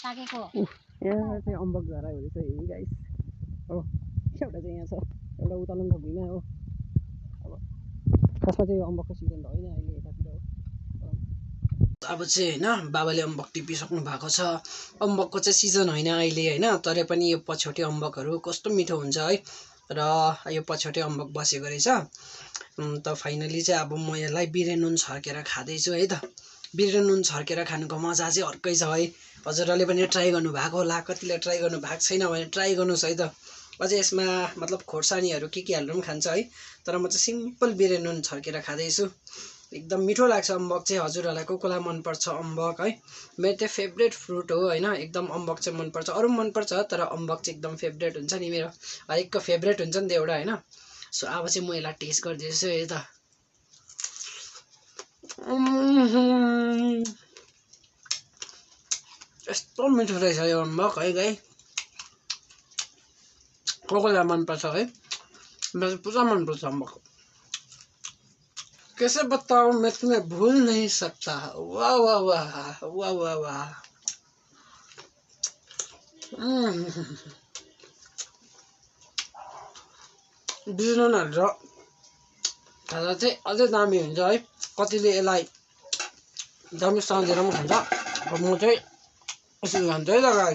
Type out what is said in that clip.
पाकेको यहाँ चाहिँ अम्बक झरा हुँदैछ है गाइस हो एउटा चाहिँ यहाँ छ एउटा उतालन त भुइँमा हो अब खासमा चाहिँ यो अम्बकको सिजन त होइन अहिले यतातिर हो अब चाहिँ होइन बाबाले अम्बक टिपिसक्नु भएको छ अम्बकको चाहिँ सिजन होइन अहिले होइन तरै पनि यो पछौटे अम्बकहरू कस्तो मिठो हुन्छ है र यो पछौटे अम्बक बसेको रहेछ त फाइनली चाहिँ अब म यसलाई बिरे नुन छर्केर खाँदैछु है त बिरे नुन छर्केर खानुको मजा चाहिँ अर्कै छ है हजुरहरूले पनि ट्राई गर्नुभएको होला कतिले ट्राई गर्नु भएको छैन भने ट्राई गर्नुहोस् है त अझै यसमा मतलब खोर्सानीहरू के हाल्नु पनि खान्छ है तर म चाहिँ सिम्पल बिरे नुन छर्केर खाँदैछु एकदम मिठो लाग्छ अम्बक चाहिँ हजुरहरूलाई कोलाई मनपर्छ अम्बक है मेरो चाहिँ फेभरेट फ्रुट हो होइन एकदम अम्बक चाहिँ मनपर्छ अरू पनि मनपर्छ तर अम्बक चाहिँ एकदम फेभरेट हुन्छ नि मेरो हरेकको फेभरेट हुन्छ नि त एउटा होइन सो अब चाहिँ म यसलाई टेस्ट गरिदिन्छु है त यस्तो मिठो रहेछ यो अम्बक है गाई कोलाई मनपर्छ है मेरो चाहिँ पुरा मनपर्छ अम्बक कैसे बताऊं मैं तुम्हें भूल नहीं सकता वाह वाह वाह वाह वाह वाह बिजनहरू खाँदा चाहिँ अझै दामी हुन्छ है कतिले यसलाई दामी साँझेर पनि खान्छ म चाहिँ यसरी खान्छु है त गाई